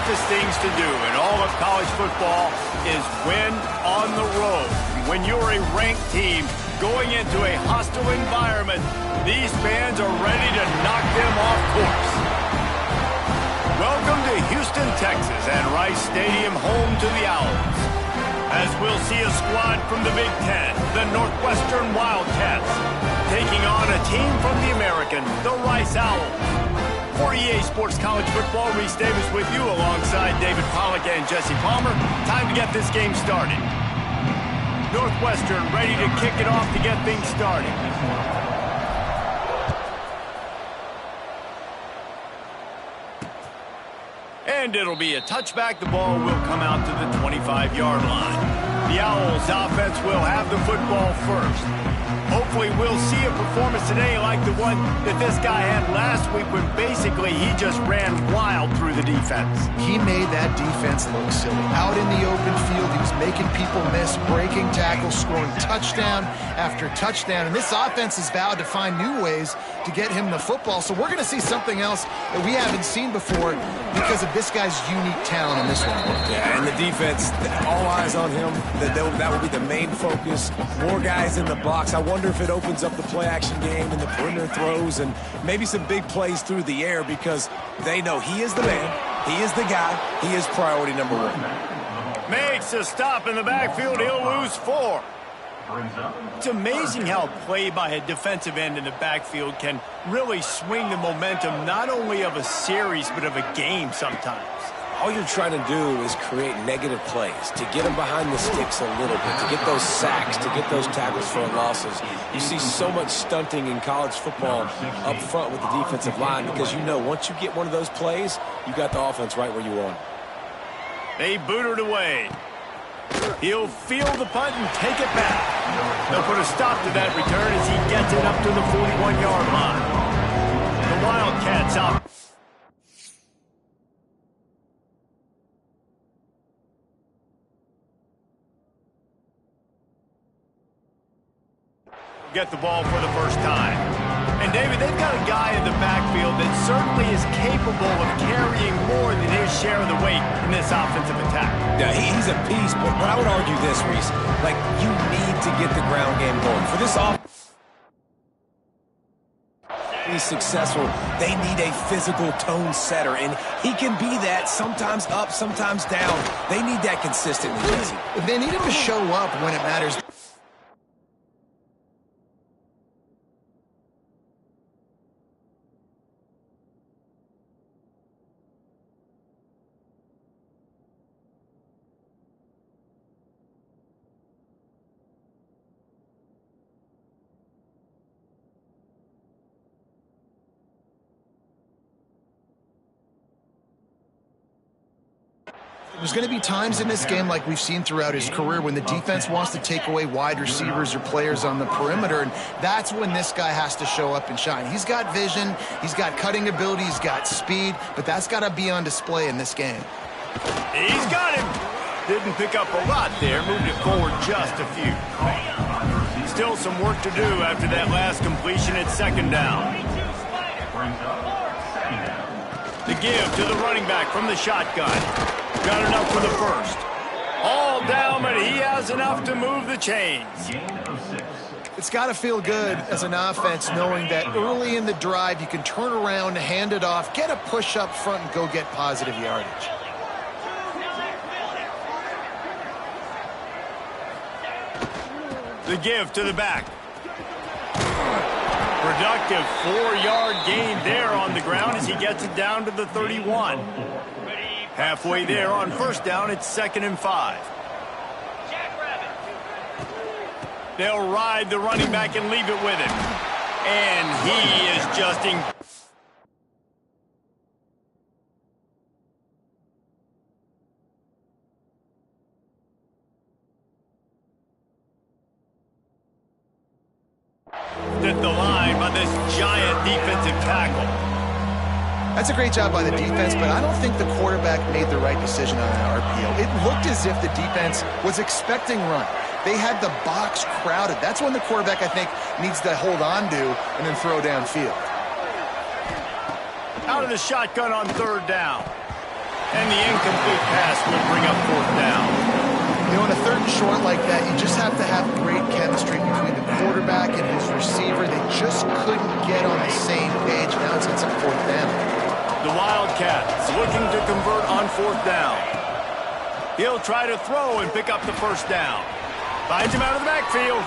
toughest things to do in all of college football is win on the road. When you're a ranked team going into a hostile environment, these fans are ready to knock them off course. Welcome to Houston, Texas, and Rice Stadium, home to the Owls. As we'll see a squad from the Big Ten, the Northwestern Wildcats, taking on a team from the American, the Rice Owls. For EA Sports College Football, Reese Davis with you alongside David Pollack and Jesse Palmer. Time to get this game started. Northwestern ready to kick it off to get things started. And it'll be a touchback. The ball will come out to the 25-yard line. The Owls offense will have the football first. Hopefully we'll see a performance today like the one that this guy had last week when basically he just ran wild through the defense. He made that defense look silly. Out in the open field, he was making people miss, breaking tackles, scoring touchdown after touchdown. And this offense has vowed to find new ways to get him the football. So we're going to see something else that we haven't seen before because of this guy's unique talent in this one. Yeah, and the defense, all eyes on him. That will be the main focus. More guys in the box. I wonder if it opens up the play-action game and the perimeter throws and maybe some big plays through the air because they know he is the man, he is the guy, he is priority number one. Makes a stop in the backfield. He'll lose 4. It's amazing how play by a defensive end in the backfield can really swing the momentum not only of a series but of a game sometimes. All you're trying to do is create negative plays, to get them behind the sticks a little bit, to get those sacks, to get those tackles for losses. You see so much stunting in college football up front with the defensive line because you know once you get one of those plays, you got the offense right where you want it. They boot it away. He'll field the punt and take it back. They'll put a stop to that return as he gets it up to the 41-yard line. The Wildcats out. Get the ball for the first time. And David, they've got a guy in the backfield that certainly is capable of carrying more than his share of the weight in this offensive attack. Yeah, he's a beast, but I would argue this, Reese. Like, you need to get the ground game going. For this offense to be successful, they need a physical tone setter, and he can be that sometimes up, sometimes down. They need that consistently, Jesse. They need him to show up when it matters. There's going to be times in this game like we've seen throughout his career when the defense wants to take away wide receivers or players on the perimeter, and that's when this guy has to show up and shine. He's got vision, he's got cutting ability, he's got speed, but that's got to be on display in this game. He's got him. Didn't pick up a lot there, moved it forward just a few. Still some work to do after that last completion at second down. The give to the running back from the shotgun. Got enough for the first. All down, but he has enough to move the chains. It's got to feel good as an offense knowing that early in the drive you can turn around, hand it off, get a push up front, and go get positive yardage. The give to the back. Productive 4-yard gain there on the ground as he gets it down to the 31. Halfway there on first down, it's 2nd and 5. They'll ride the running back and leave it with him. And he is just at the line by this giant defensive tackle. That's a great job by the defense, but I don't think the quarterback made the right decision on that RPO. It looked as if the defense was expecting run. They had the box crowded. That's when the quarterback, I think, needs to hold on to and then throw downfield. Out of the shotgun on 3rd down. And the incomplete pass would bring up fourth down. You know, in a third and short like that, you just have to have great chemistry between the quarterback and his receiver. They just couldn't get on the same page. Now it's a fourth down. The Wildcats looking to convert on fourth down. He'll try to throw and pick up the first down. Finds him out of the backfield.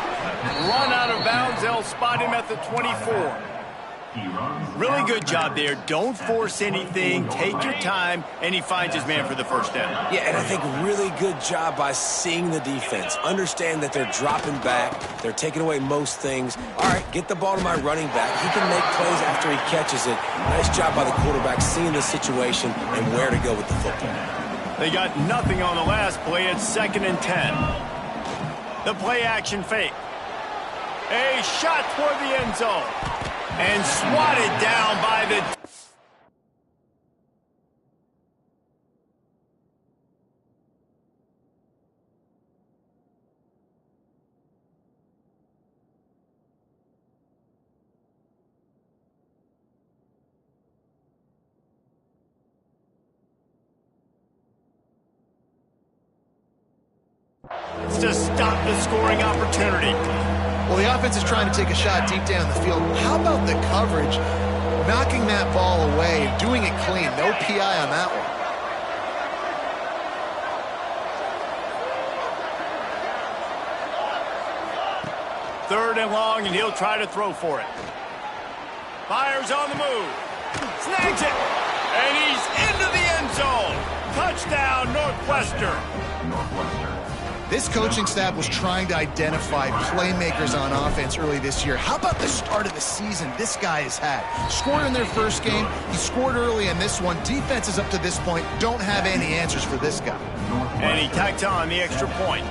Run out of bounds. They'll spot him at the 24. Really good job there. Don't force anything. Take your time, and he finds his man for the first down. Yeah, and I think really good job by seeing the defense. Understand that they're dropping back. They're taking away most things. All right, get the ball to my running back. He can make plays after he catches it. Nice job by the quarterback seeing the situation and where to go with the football. They got nothing on the last play. It's 2nd and 10. The play action fake. A shot toward the end zone. And swatted down by the... to stop the scoring opportunity. Well, the offense is trying to take a shot deep down the field. How about the coverage? Knocking that ball away and doing it clean. No PI on that one. 3rd and long, and he'll try to throw for it. Fires on the move. Snags it. And he's into the end zone. Touchdown, Northwestern. This coaching staff was trying to identify playmakers on offense early this year. How about the start of the season this guy has had? Scored in their first game. He scored early in this one. Defenses up to this point don't have any answers for this guy. And he tacked on the extra point.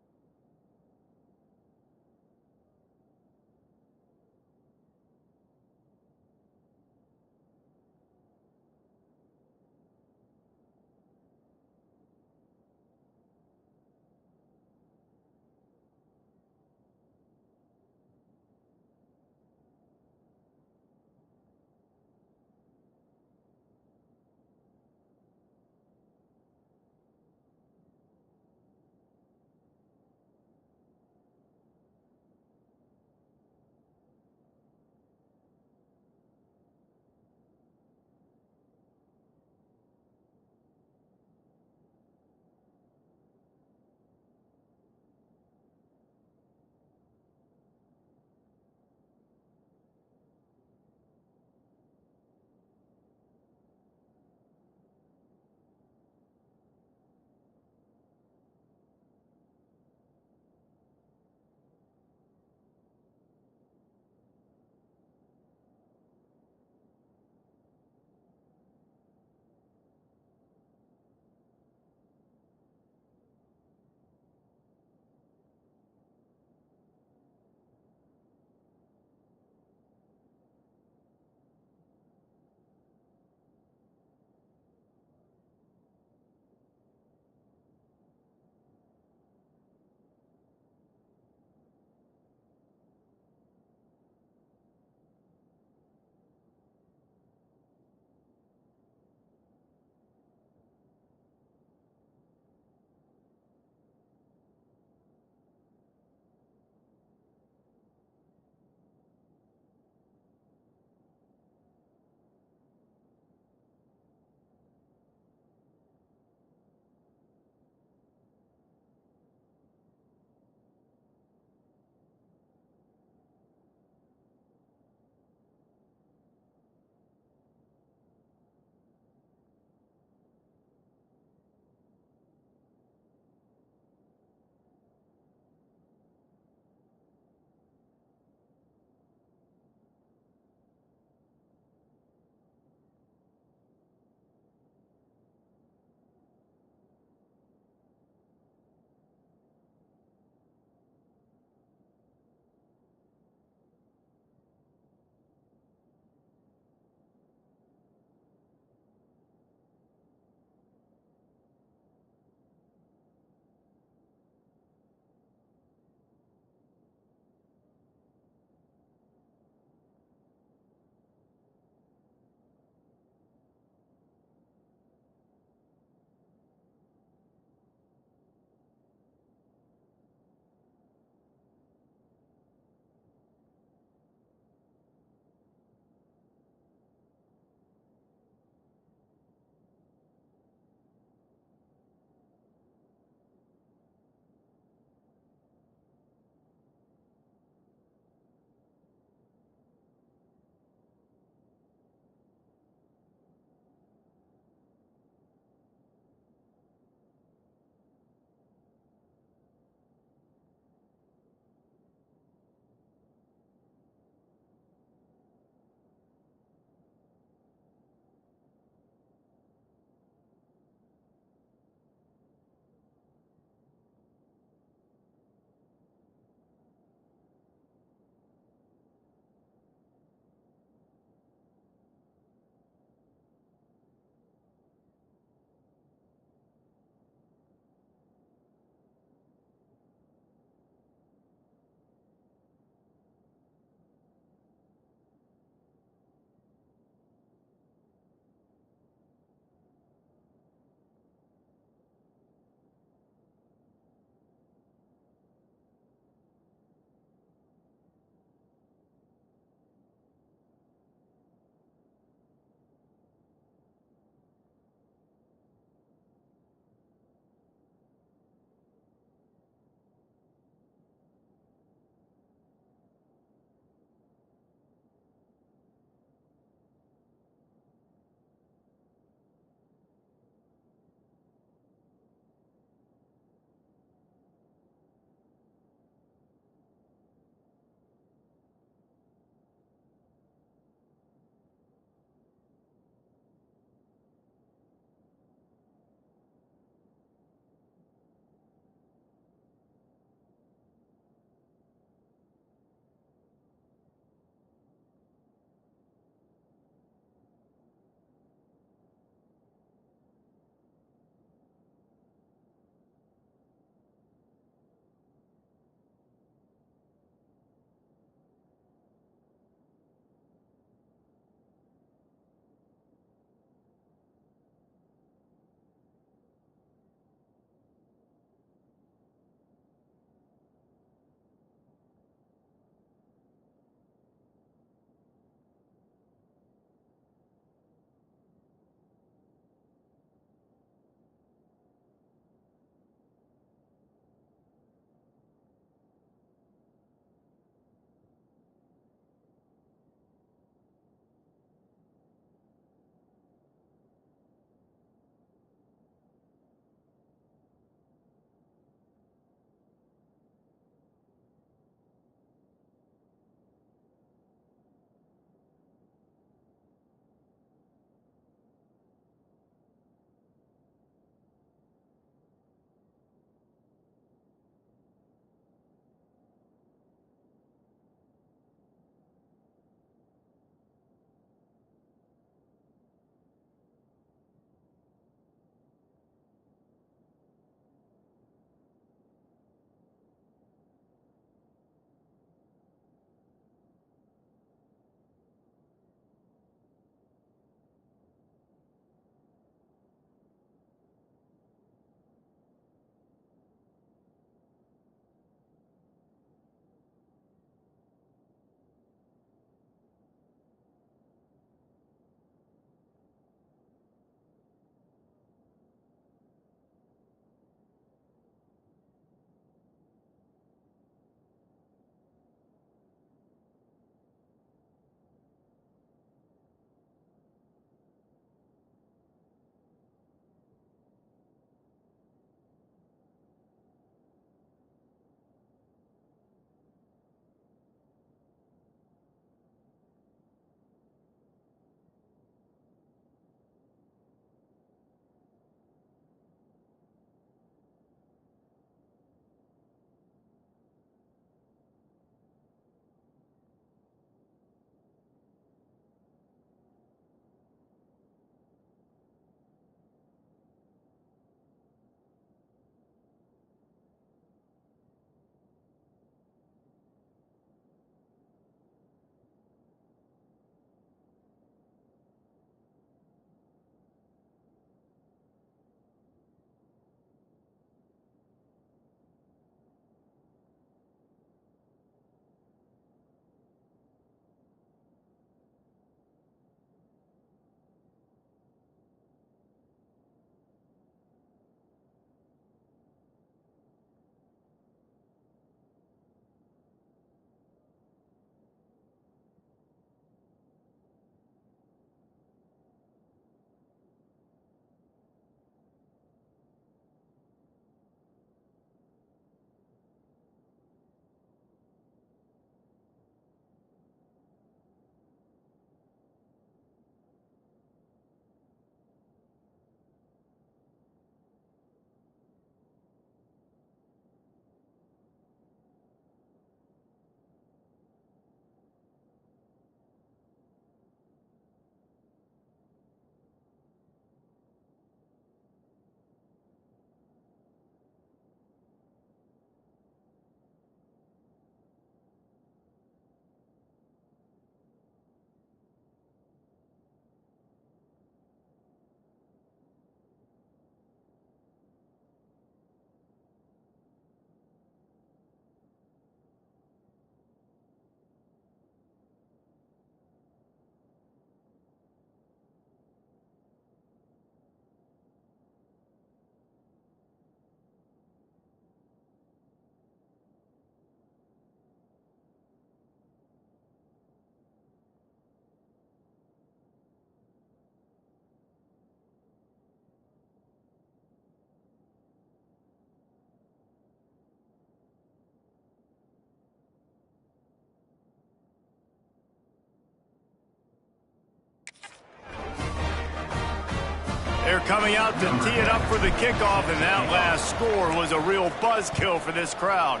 They're coming out to tee it up for the kickoff, and that last score was a real buzzkill for this crowd.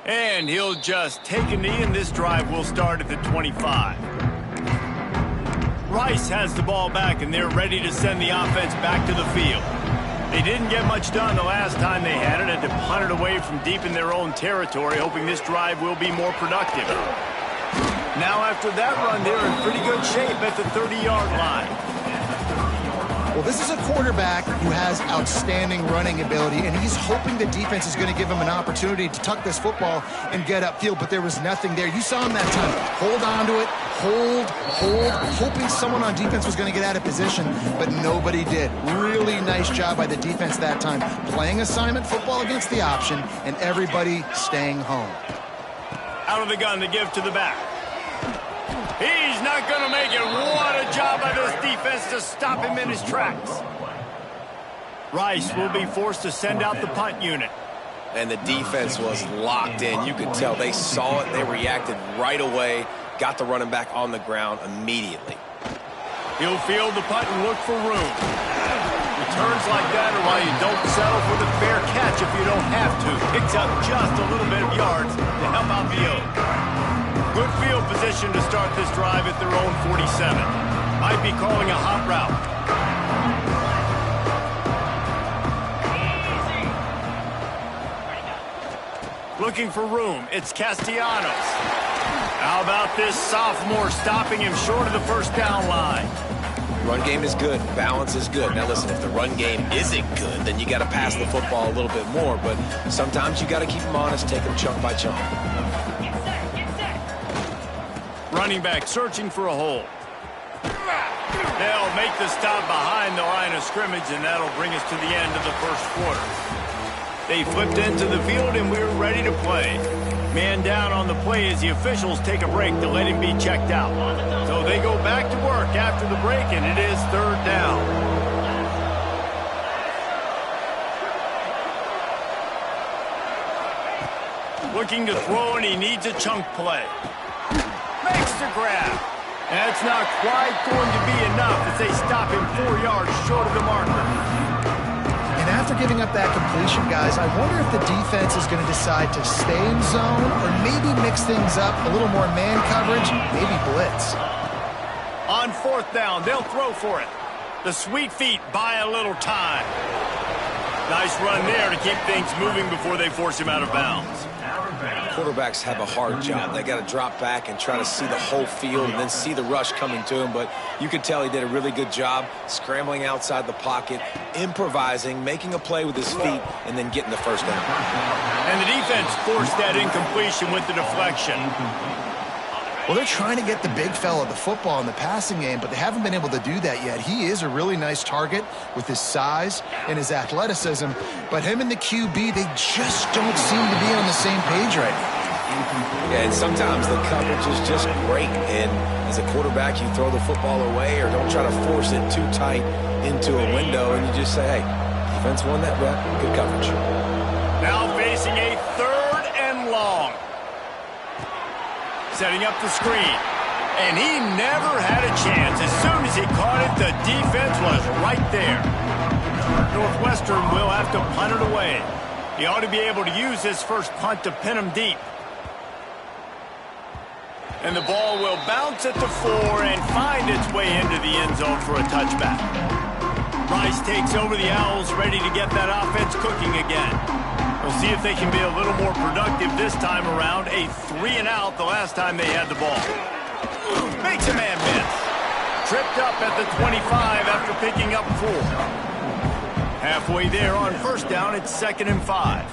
And he'll just take a knee, and this drive will start at the 25. Rice has the ball back, and they're ready to send the offense back to the field. They didn't get much done the last time they had it, and to punt it away from deep in their own territory, hoping this drive will be more productive. Now after that run, they're in pretty good shape at the 30-yard line. Well, this is a quarterback who has outstanding running ability, and he's hoping the defense is going to give him an opportunity to tuck this football and get upfield, but there was nothing there. You saw him that time. Hold on to it, hold, hoping someone on defense was going to get out of position, but nobody did. Really nice job by the defense that time, playing assignment football against the option, and everybody staying home. Out of the gun to give to the back. He's not going to make it. What a job by this defense to stop him in his tracks. Rice will be forced to send out the punt unit. And the defense was locked in. You could tell they saw it. They reacted right away. Got the running back on the ground immediately. He'll field the punt and look for room. Returns like that are why you don't settle for the fair catch if you don't have to. Picks up just a little bit of yards to help out the Oak. Good field position to start this drive at their own 47. Might be calling a hot route. Looking for room. It's Castellanos. How about this sophomore stopping him short of the first down line? Run game is good. Balance is good. Now listen, if the run game isn't good, then you got to pass the football a little bit more. But sometimes you got to keep them honest, take them chunk by chunk. Running back searching for a hole. They'll make the stop behind the line of scrimmage, and that'll bring us to the end of the first quarter. They flipped into the field, and we're ready to play. Man down on the play as the officials take a break to let him be checked out. So they go back to work after the break, and it is third down. Looking to throw, and he needs a chunk play. Makes the grab. That's not quite going to be enough as they stop him 4 yards short of the marker. And after giving up that completion, guys, I wonder if the defense is going to decide to stay in zone or maybe mix things up, a little more man coverage, maybe blitz. On fourth down, they'll throw for it. The sweet feet buy a little time. Nice run there to keep things moving before they force him out of bounds. Quarterbacks have a hard job. They got to drop back and try to see the whole field and then see the rush coming to him. But you could tell he did a really good job scrambling outside the pocket, improvising, making a play with his feet, and then getting the first down. And the defense forced that incompletion with the deflection. Well, they're trying to get the big fella the football in the passing game, but they haven't been able to do that yet. He is a really nice target with his size and his athleticism, but him and the QB, they just don't seem to be on the same page right now. Yeah, and sometimes the coverage is just great, and as a quarterback, you throw the football away or don't try to force it too tight into a window, and you just say, hey, defense won that rep, good coverage. Now facing a third and long. Setting up the screen. And he never had a chance. As soon as he caught it, the defense was right there. Northwestern will have to punt it away. He ought to be able to use his first punt to pin him deep. And the ball will bounce at the 4 and find its way into the end zone for a touchback. Rice takes over the Owls, ready to get that offense cooking again. We'll see if they can be a little more productive this time around. A 3-and-out the last time they had the ball. Makes a man miss. Tripped up at the 25 after picking up 4. Halfway there on first down, it's 2nd and 5.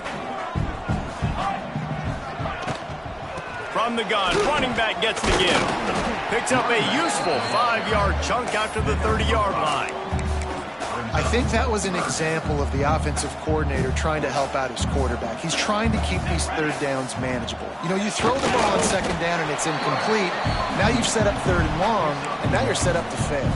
From the gun, running back gets the give. Picks up a useful 5-yard chunk after the 30-yard line. I think that was an example of the offensive coordinator trying to help out his quarterback. He's trying to keep these third downs manageable. You know, you throw the ball on 2nd down and it's incomplete. Now you've set up 3rd and long, and now you're set up to fail.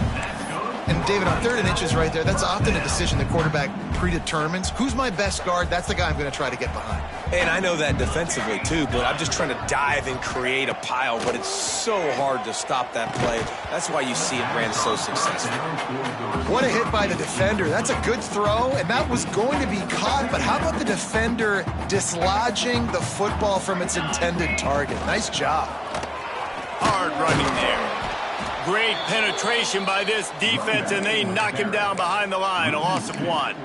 And David, on 3rd and inches right there, that's often a decision the quarterback predetermines. Who's my best guard? That's the guy I'm going to try to get behind. And I know that defensively too, but I'm just trying to dive and create a pile, but it's so hard to stop that play. That's why you see it ran so successful. What a hit by the defender. That's a good throw, and that was going to be caught, but how about the defender dislodging the football from its intended target? Nice job. Hard running there. Great penetration by this defense, and they knock him down behind the line. A loss of 1.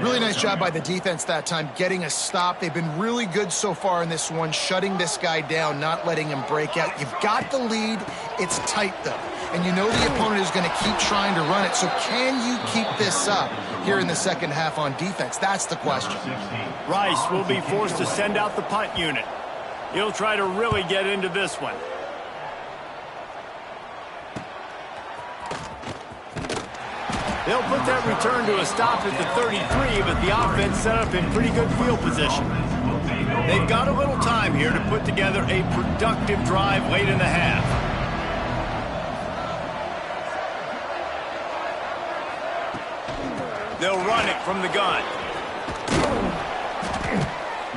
Really nice job by the defense that time, getting a stop. They've been really good so far in this one, shutting this guy down, not letting him break out. You've got the lead. It's tight, though. And you know the opponent is going to keep trying to run it. So can you keep this up here in the second half on defense? That's the question. Rice will be forced to send out the punt unit. He'll try to really get into this one. They'll put that return to a stop at the 33, but the offense set up in pretty good field position. They've got a little time here to put together a productive drive late in the half. They'll run it from the gun.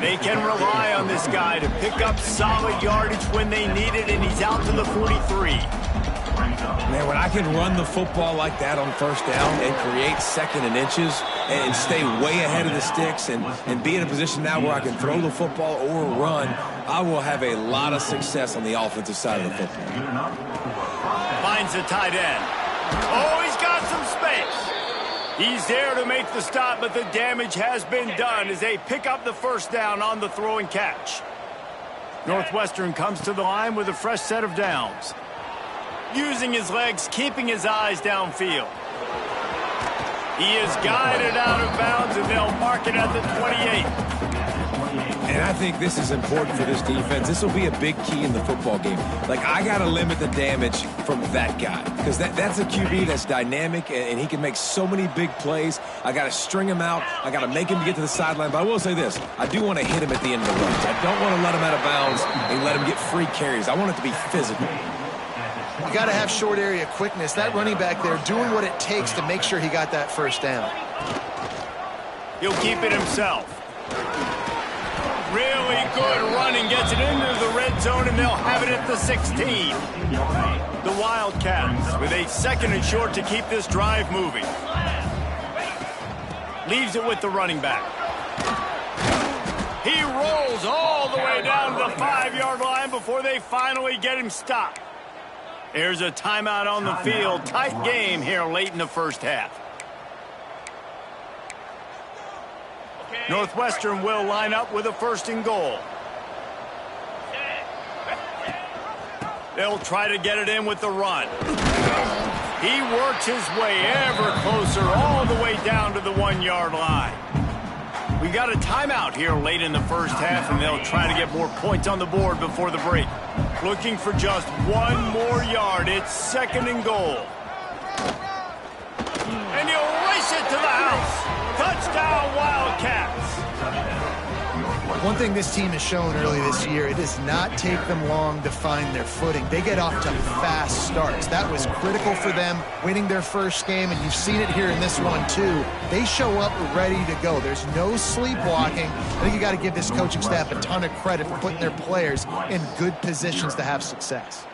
They can rely on this guy to pick up solid yardage when they need it, and he's out to the 43. Man, when I can run the football like that on 1st down and create 2nd and inches and stay way ahead of the sticks and be in a position now where I can throw the football or run, I will have a lot of success on the offensive side of the football. Finds the tight end. Oh, he's got some space. He's there to make the stop, but the damage has been done as they pick up the 1st down on the throw and catch. Northwestern comes to the line with a fresh set of downs. Using his legs, keeping his eyes downfield. He is guided out of bounds, and they'll mark it at the 28. And I think this is important for this defense. This will be a big key in the football game. Like, I got to limit the damage from that guy because that's a QB that's dynamic, and he can make so many big plays. I got to string him out. I got to make him get to the sideline. But I will say this. I do want to hit him at the end of the runs. I don't want to let him out of bounds and let him get free carries. I want it to be physical. You got to have short area quickness. That running back there doing what it takes to make sure he got that 1st down. He'll keep it himself. Really good running, gets it into the red zone, and they'll have it at the 16. The Wildcats with a 2nd and short to keep this drive moving. Leaves it with the running back. He rolls all the way down to the 5-yard line before they finally get him stopped. There's a timeout on the field. Tight game here late in the 1st half. Northwestern will line up with a 1st and goal. They'll try to get it in with the run. He works his way ever closer all the way down to the 1-yard line. We got a timeout here late in the 1st half, and they'll try to get more points on the board before the break. Looking for just 1 more yard. It's 2nd and goal. And he'll race it to the house. Touchdown, Wildcats. One thing this team has shown early this year, it does not take them long to find their footing. They get off to fast starts. That was critical for them, winning their 1st game, and you've seen it here in this one, too. They show up ready to go. There's no sleepwalking. I think you got to give this coaching staff a ton of credit for putting their players in good positions to have success.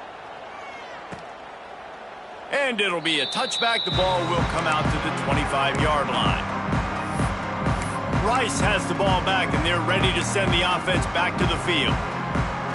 And it'll be a touchback. The ball will come out to the 25-yard line. Rice has the ball back, and they're ready to send the offense back to the field.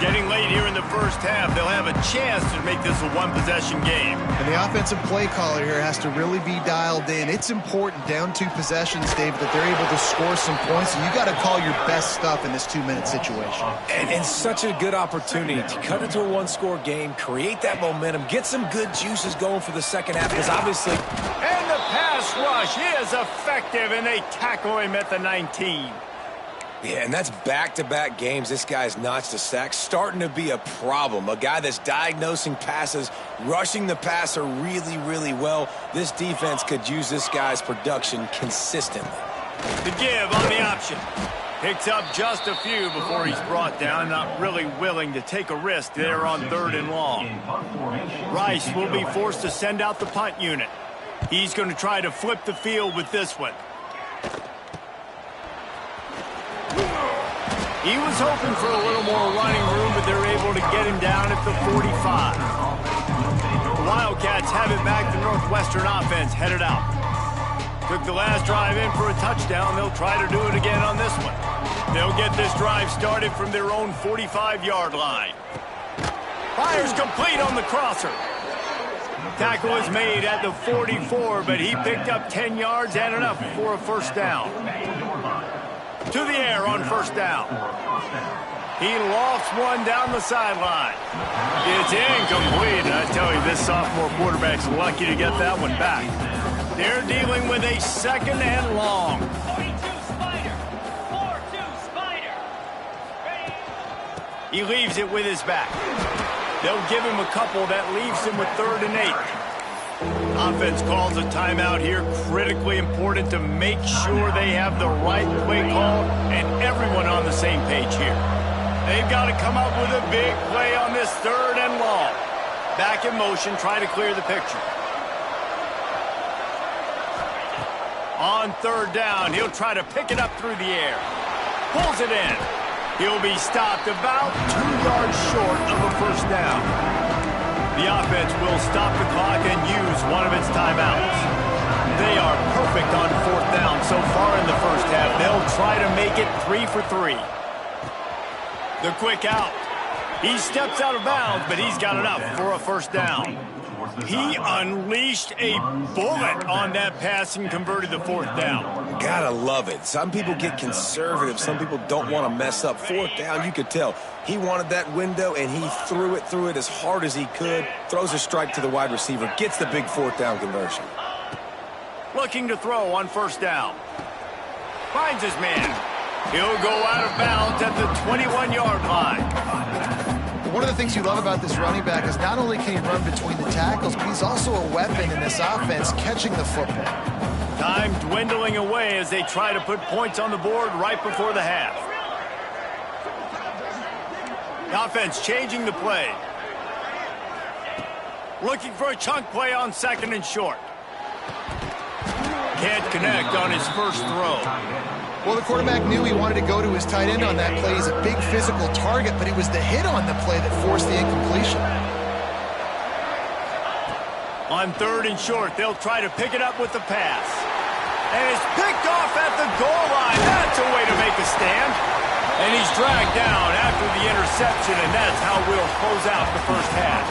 Getting late here in the 1st half, they'll have a chance to make this a 1-possession game. And the offensive play caller here has to really be dialed in. It's important, down 2 possessions, David, that they're able to score some points. And you got to call your best stuff in this 2-minute situation. And such a good opportunity to cut into a 1-score game, create that momentum, get some good juices going for the 2nd half, because obviously... And the pass rush is effective, and they tackle him at the 19. Yeah, and that's back-to-back games. This guy's notched a sack, starting to be a problem. A guy that's diagnosing passes, rushing the passer really, really well. This defense could use this guy's production consistently. The give on the option. Picks up just a few before he's brought down. Not really willing to take a risk there on 3rd and long. Rice will be forced to send out the punt unit. He's going to try to flip the field with this one. He was hoping for a little more running room, but they're able to get him down at the 45. The Wildcats have it back. The Northwestern offense headed out. Took the last drive in for a touchdown. They'll try to do it again on this one. They'll get this drive started from their own 45-yard line. Fires complete on the crosser. Tackle is made at the 44, but he picked up 10 yards and enough for a first down. To the air on first down. He lofts one down the sideline. It's incomplete. And I tell you, this sophomore quarterback's lucky to get that one back. They're dealing with a second and long. 42 Spider. 4-2 Spider. Ready? He leaves it with his back. They'll give him a couple. That leaves him with 3rd and 8. Offense calls a timeout here. Critically important to make sure they have the right play call and everyone on the same page here. They've got to come up with a big play on this 3rd and long. Back in motion, try to clear the picture. On 3rd down, he'll try to pick it up through the air. Pulls it in. He'll be stopped about 2 yards short of a first down. The offense will stop the clock and use one of its timeouts. They are perfect on 4th down so far in the first half. They'll try to make it 3 for 3. The quick out. He steps out of bounds, but he's got enough for a first down. He unleashed a bullet on that pass and converted the 4th down. Gotta love it. Some people get conservative. Some people don't want to mess up. 4th down, you could tell. He wanted that window, and he threw it as hard as he could. Throws a strike to the wide receiver. Gets the big 4th down conversion. Looking to throw on first down. Finds his man. He'll go out of bounds at the 21-yard line. One of the things you love about this running back is not only can he run between the tackles, but he's also a weapon in this offense catching the football. Time dwindling away as they try to put points on the board right before the half. The offense changing the play. Looking for a chunk play on 2nd and short. Can't connect on his first throw. Well, the quarterback knew he wanted to go to his tight end on that play. He's a big physical target, but it was the hit on the play that forced the incompletion. On 3rd and short, they'll try to pick it up with the pass. And it's picked off at the goal line. That's a way to make a stand. And he's dragged down after the interception, and that's how we'll close out the first half.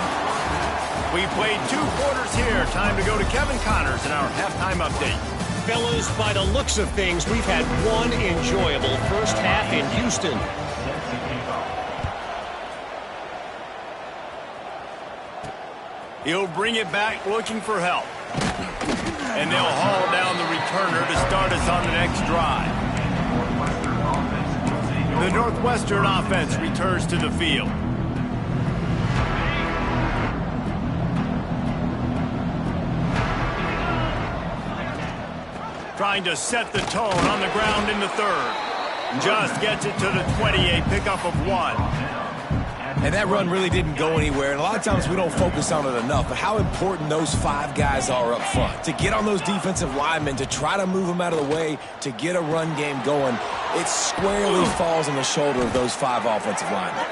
We played 2 quarters here. Time to go to Kevin Connors in our halftime update. Fellas, by the looks of things, we've had one enjoyable first half in Houston. He'll bring it back looking for help. And they'll haul down the returner to start us on the next drive. The Northwestern offense returns to the field. Trying to set the tone on the ground in the 3rd. Just gets it to the 28, pickup of 1. And that run really didn't go anywhere. And a lot of times we don't focus on it enough. But how important those 5 guys are up front. To get on those defensive linemen, to try to move them out of the way, to get a run game going, it squarely falls on the shoulder of those 5 offensive linemen.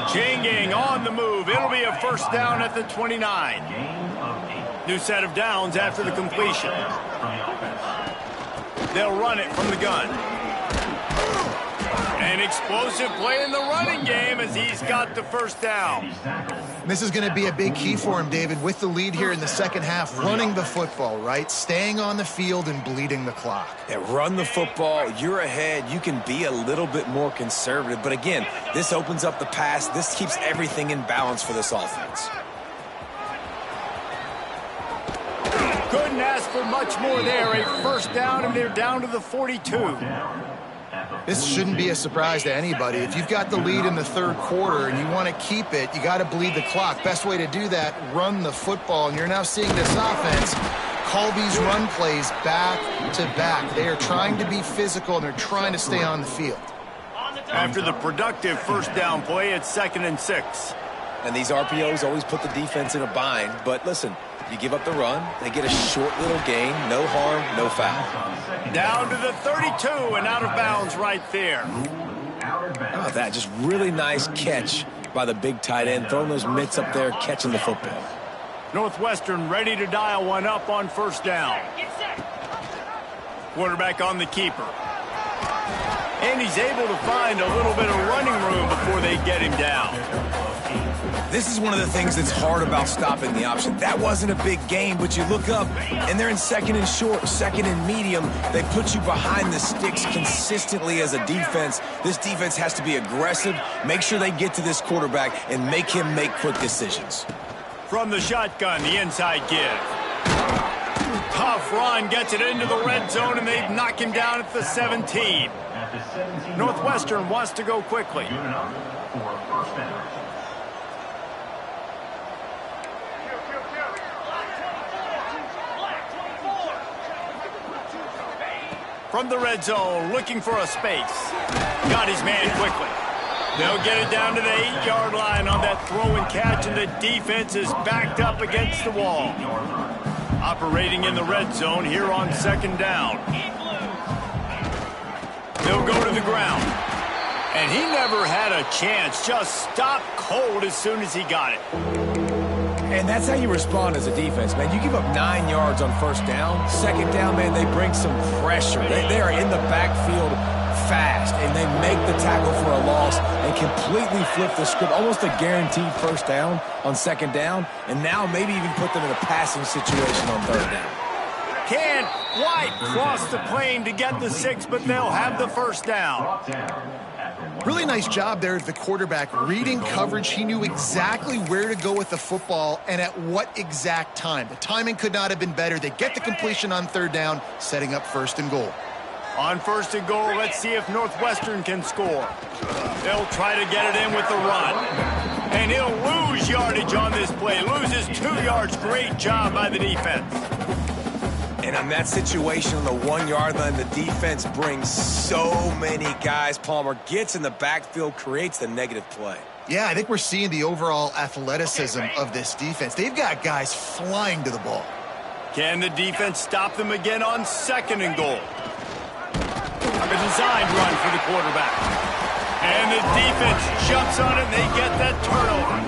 Changing on the move. It'll be a first down at the 29. New set of downs after the completion. They'll run it from the gun. An explosive play in the running game as he's got the first down. This is going to be a big key for him, David, with the lead here in the second half, running the football, right? Staying on the field and bleeding the clock. Yeah, run the football. You're ahead. You can be a little bit more conservative. But again, this opens up the pass. This keeps everything in balance for this offense. Couldn't ask for much more there. A first down, and they're down to the 42. This shouldn't be a surprise to anybody. If you've got the lead in the 3rd quarter and you want to keep it, you got to bleed the clock. Best way to do that, run the football. And you're now seeing this offense call these run plays back to back. They are trying to be physical, and they're trying to stay on the field. After the productive first down play, it's 2nd and 6. And these RPOs always put the defense in a bind. But listen, you give up the run, they get a short little gain, no harm, no foul. Down to the 32 and out of bounds right there. How about that? Just really nice catch by the big tight end, throwing those mitts up there, catching the football. Northwestern ready to dial one up on first down. Quarterback on the keeper. And he's able to find a little bit of running room before they get him down. This is one of the things that's hard about stopping the option. That wasn't a big gain, but you look up, and they're in second and short, second and medium. They put you behind the sticks consistently as a defense. This defense has to be aggressive, make sure they get to this quarterback, and make him make quick decisions. From the shotgun, the inside give. Tough run, gets it into the red zone, and they knock him down at the 17. Northwestern wants to go quickly. From the red zone, looking for a space. Got his man quickly. They'll get it down to the 8-yard line on that throw and catch, and the defense is backed up against the wall. Operating in the red zone here on second down. They'll go to the ground. And he never had a chance. Just stopped cold as soon as he got it. And that's how you respond as a defense, man. You give up 9 yards on first down. Second down, man, they bring some pressure. They are in the backfield fast, and they make the tackle for a loss and completely flip the script. Almost a guaranteed first down on second down, and now maybe even put them in a passing situation on third down. Can't quite cross the plane to get the 6, but they'll have the first down. Really nice job there at the quarterback. Reading coverage, he knew exactly where to go with the football and at what exact time. The timing could not have been better. They get the completion on third down, setting up first and goal. On first and goal, let's see if Northwestern can score. They'll try to get it in with the run. And he'll lose yardage on this play. Loses 2 yards. Great job by the defense. And on that situation on the 1-yard line, the defense brings so many guys. Palmer gets in the backfield, creates the negative play. Yeah, I think we're seeing the overall athleticism of this defense. They've got guys flying to the ball. Can the defense stop them again on second and goal? A designed run for the quarterback. And the defense jumps on it, and they get that turnover.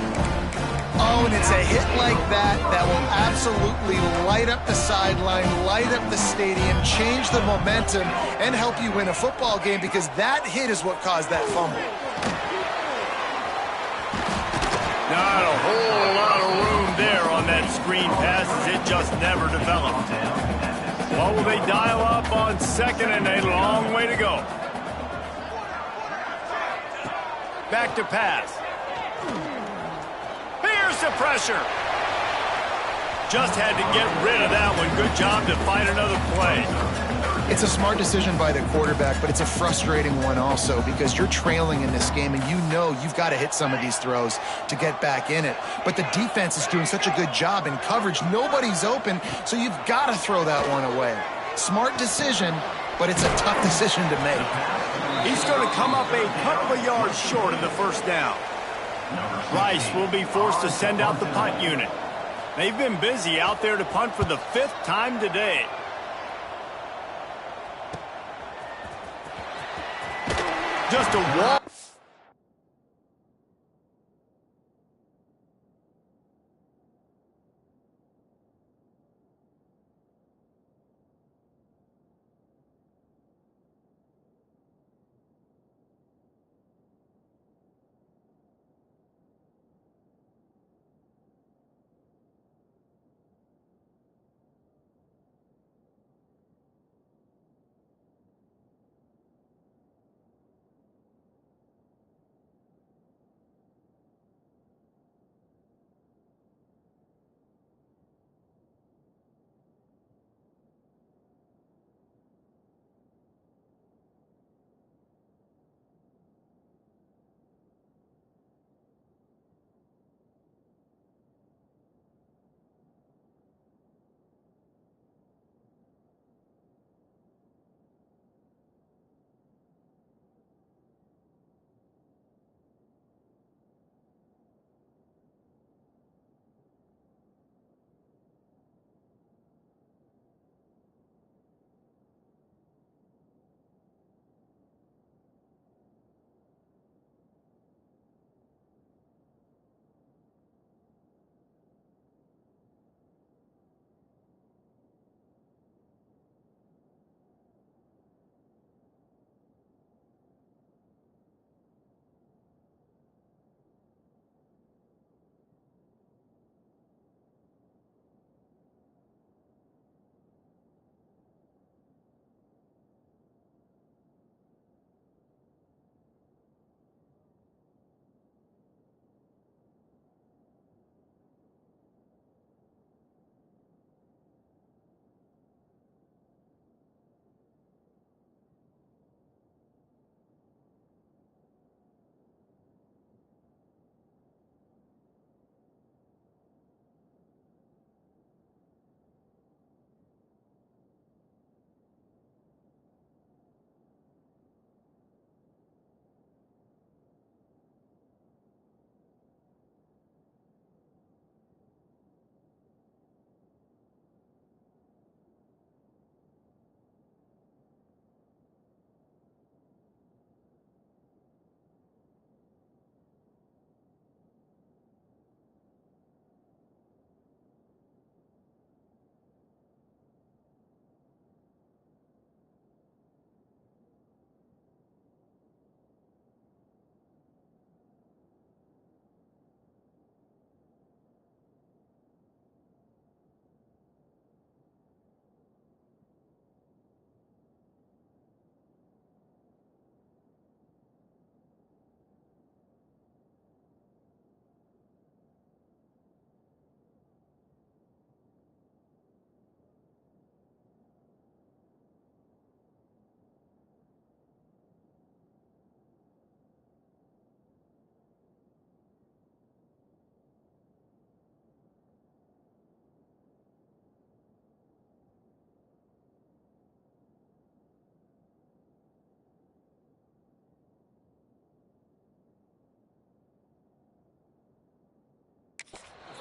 Oh, and it's a hit like that that will absolutely light up the sideline, light up the stadium, change the momentum, and help you win a football game, because that hit is what caused that fumble. Not a whole lot of room there on that screen pass, as it just never developed. What will they dial up on second, and a long way to go. Back to pass. Here's the pressure. Just had to get rid of that one. Good job to find another play. It's a smart decision by the quarterback, but it's a frustrating one also, because you're trailing in this game and you know you've got to hit some of these throws to get back in it. But the defense is doing such a good job in coverage. Nobody's open, so you've got to throw that one away. Smart decision, but it's a tough decision to make. He's going to come up a couple of yards short of the first down. Rice will be forced to send out the punt unit. They've been busy out there to punt for the 5th time today. Just a walk.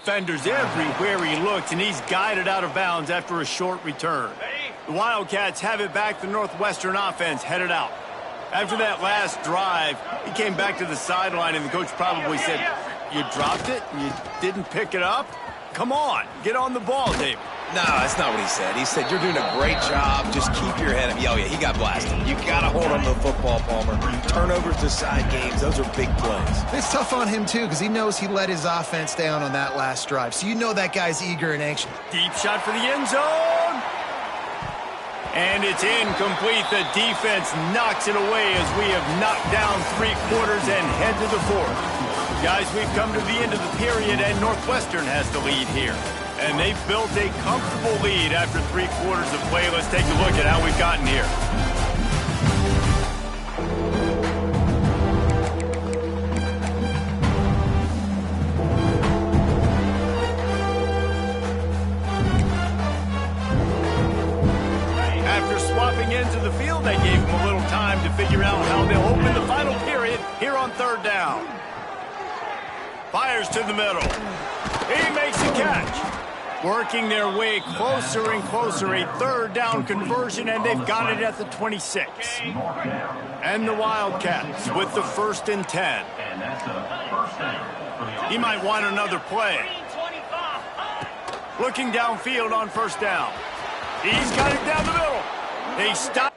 defenders everywhere he looks, and he's guided out of bounds after a short return. The Wildcats have it back. The Northwestern offense headed out. After that last drive, he came back to the sideline, and the coach probably said, "You dropped it and you didn't pick it up? Come on, get on the ball, David." No, that's not what he said. He said, "You're doing a great job. Just keep your head up." Oh, yeah, he got blasted. You got to hold on to the football, Palmer. Turnovers decide games. Those are big plays. It's tough on him, too, because he knows he let his offense down on that last drive. So you know that guy's eager and anxious. Deep shot for the end zone. And it's incomplete. The defense knocks it away as we have knocked down 3 quarters and head to the 4th. Guys, we've come to the end of the period, and Northwestern has the lead here. And they've built a comfortable lead after 3 quarters of play. Let's take a look at how we've gotten here. After swapping into the field, they gave them a little time to figure out how they'll open the final period here on 3rd down. Fires to the middle. He makes a catch. Working their way closer and closer, a 3rd down conversion, and they've got it at the 26. And the Wildcats with the 1st and 10. He might want another play. Looking downfield on 1st down. He's got it down the middle. They stop.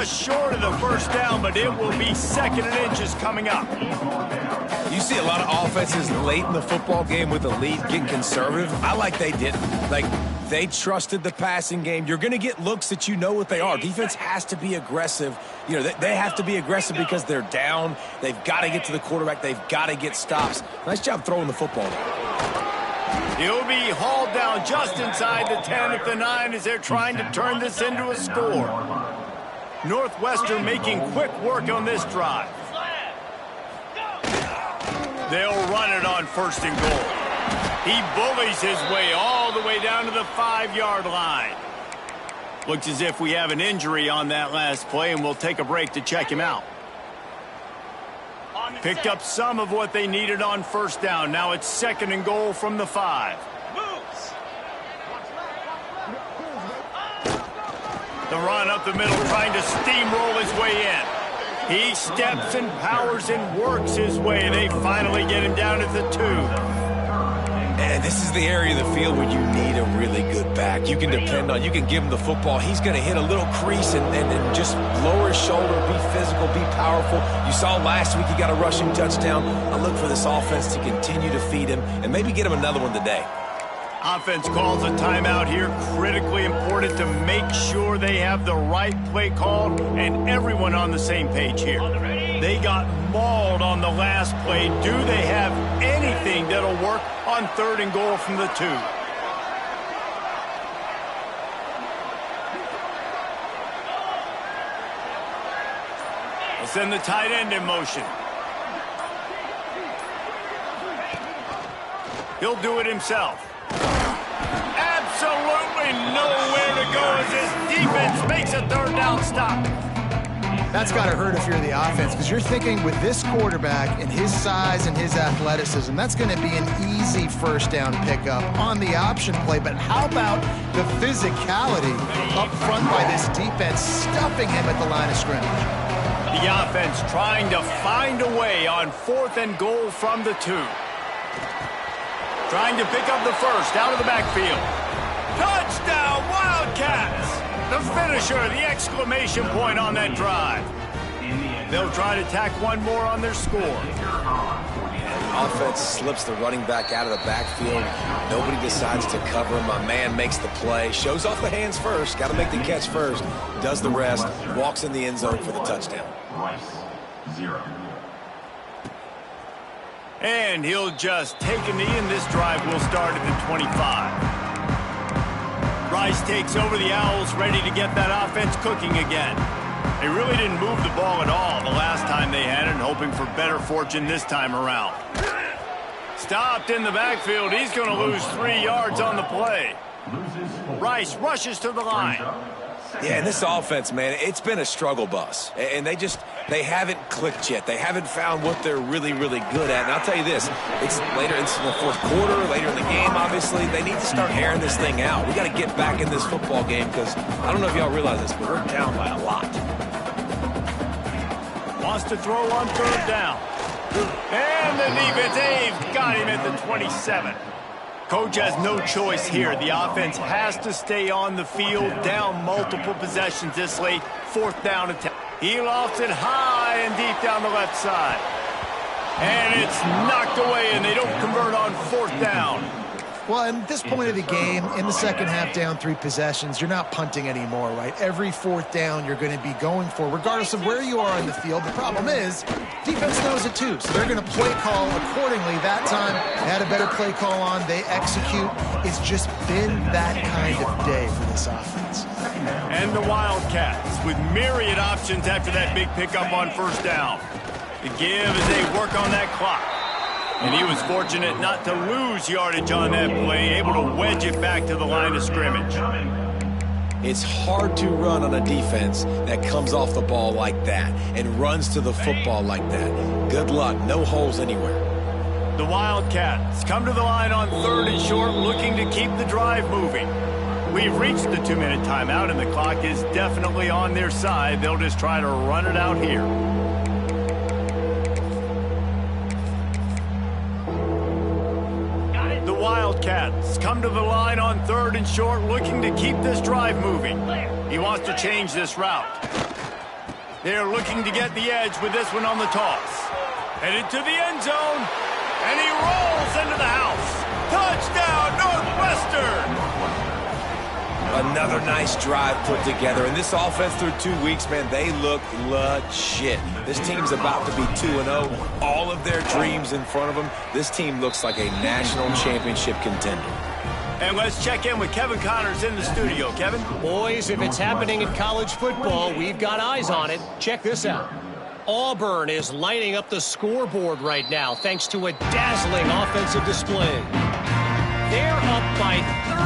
Short of the first down, but it will be 2nd and inches coming up. You see a lot of offenses late in the football game with a lead get conservative. I like they didn't. Like, they trusted the passing game. You're going to get looks that you know what they are. Defense has to be aggressive. You know, they have to be aggressive because they're down. They've got to get to the quarterback. They've got to get stops. Nice job throwing the football. He'll be hauled down just inside the 10 at the 9 as they're trying to turn this into a score. Northwestern making quick work on this drive. They'll run it on 1st and goal. He bullies his way all the way down to the 5-yard line. Looks as if we have an injury on that last play, and we'll take a break to check him out. Picked up some of what they needed on 1st down. Now it's 2nd and goal from the 5. The run up the middle, trying to steamroll his way in. He steps and powers and works his way. They finally get him down at the 2. And this is the area of the field where you need a really good back. You can depend on, you can give him the football. He's going to hit a little crease and just lower his shoulder, be physical, be powerful. You saw last week he got a rushing touchdown. I look for this offense to continue to feed him and maybe get him another one today. Offense calls a timeout here. Critically important to make sure they have the right play called and everyone on the same page here. They got mauled on the last play. Do they have anything that'll work on 3rd and goal from the 2? We'll send the tight end in motion. He'll do it himself. Absolutely nowhere to go as this defense makes a 3rd down stop. That's got to hurt if you're the offense, because you're thinking with this quarterback and his size and his athleticism, that's going to be an easy 1st down pickup on the option play. But how about the physicality up front by this defense, stuffing him at the line of scrimmage? The offense trying to find a way on 4th and goal from the 2. Trying to pick up the 1st out of the backfield. Touchdown, Wildcats! The finisher, the exclamation point on that drive. They'll try to tack one more on their score. Offense slips the running back out of the backfield. Nobody decides to cover him. My man makes the play. Shows off the hands first. Got to make the catch first. Does the rest. Walks in the end zone for the touchdown. And he'll just take a knee, and this drive will start at the 25. Rice takes over the Owls, ready to get that offense cooking again. They really didn't move the ball at all the last time they had it, hoping for better fortune this time around. Stopped in the backfield. He's going to lose 3 yards on the play. Rice rushes to the line. Yeah, and this offense, man, it's been a struggle bus. And they haven't clicked yet. They haven't found what they're really, really good at. And I'll tell you this, it's later into the 4th quarter, later in the game, obviously. They need to start airing this thing out. We got to get back in this football game because I don't know if y'all realize this, but we're down by a lot. Wants to throw on 3rd down. And the defense, they've got him at the 27. Coach has no choice here. The offense has to stay on the field, down multiple possessions this late. 4th down attempt. He lofts it high and deep down the left side. And it's knocked away, and they don't convert on 4th down. Well, at this point of the game, in the second half, down 3 possessions, you're not punting anymore, right? Every 4th down you're going to be going for, regardless of where you are in the field. The problem is, defense knows it too, so they're going to play call accordingly. That time, they had a better play call on. They execute. It's just been that kind of day for this offense. And the Wildcats with myriad options after that big pickup on 1st down. The give as they work on that clock. And he was fortunate not to lose yardage on that play, able to wedge it back to the line of scrimmage. It's hard to run on a defense that comes off the ball like that and runs to the football like that. Good luck. No holes anywhere. The Wildcats come to the line on 3rd and short, looking to keep the drive moving. We've reached the 2-minute timeout, and the clock is definitely on their side. They'll just try to run it out here. Wildcats come to the line on 3rd and short, looking to keep this drive moving. He wants to change this route. They're looking to get the edge with this one on the toss. Headed to the end zone, and he rolls into the house. Touchdown, Northwestern! Another nice drive put together. And this offense through 2 weeks, man, they look legit. This team's about to be 2-0. All of their dreams in front of them. This team looks like a national championship contender. And let's check in with Kevin Connors in the studio. Kevin? Boys, if it's happening in college football, we've got eyes on it. Check this out. Auburn is lighting up the scoreboard right now thanks to a dazzling offensive display. They're up by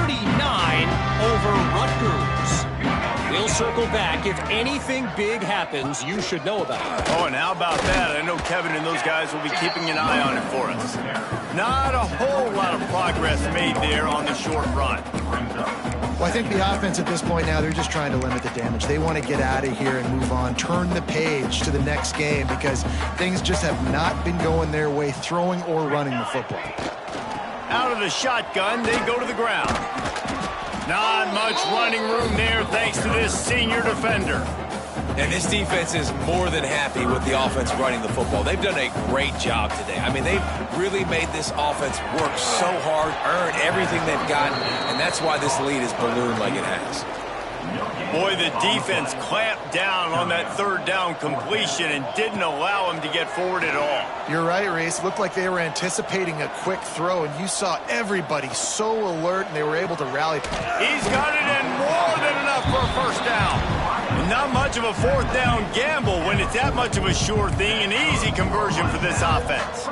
39 over Rutgers. We'll circle back. If anything big happens, you should know about it. Oh, and how about that? I know Kevin and those guys will be keeping an eye on it for us. Not a whole lot of progress made there on the short run. Well, I think the offense at this point now, they're just trying to limit the damage. They want to get out of here and move on, turn the page to the next game because things just have not been going their way, throwing or running the football. Out of the shotgun, they go to the ground. Not much running room there thanks to this senior defender. And this defense is more than happy with the offense running the football. They've done a great job today. I mean, they've really made this offense work so hard, earn everything they've gotten, and that's why this lead is ballooned like it has. Boy, the defense clamped down on that third down completion and didn't allow him to get forward at all. You're right, Reese. It looked like they were anticipating a quick throw, and you saw everybody so alert, and they were able to rally. He's got it in more than enough for a first down. And not much of a fourth down gamble when it's that much of a sure thing, an easy conversion for this offense.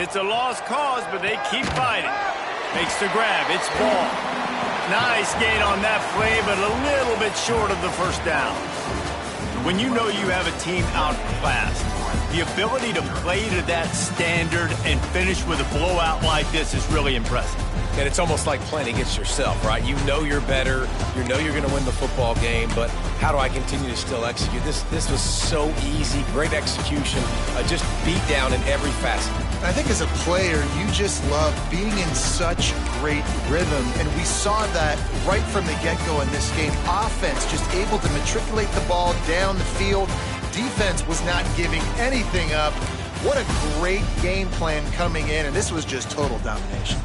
It's a lost cause, but they keep fighting. Makes the grab. It's ball. Nice gain on that play, but a little bit short of the first down. When you know you have a team outclassed, the ability to play to that standard and finish with a blowout like this is really impressive. And it's almost like playing against yourself, right? You know you're better. You know you're going to win the football game, but how do I continue to still execute? This was so easy, great execution, just beat down in every facet. I think as a player, you just love being in such great rhythm, and we saw that right from the get-go in this game. Offense just able to matriculate the ball down the field. Defense was not giving anything up. What a great game plan coming in, and this was just total domination.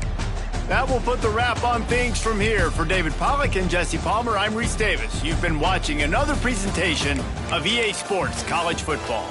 That will put the wrap on things from here. For David Pollack and Jesse Palmer, I'm Reese Davis. You've been watching another presentation of EA Sports College Football.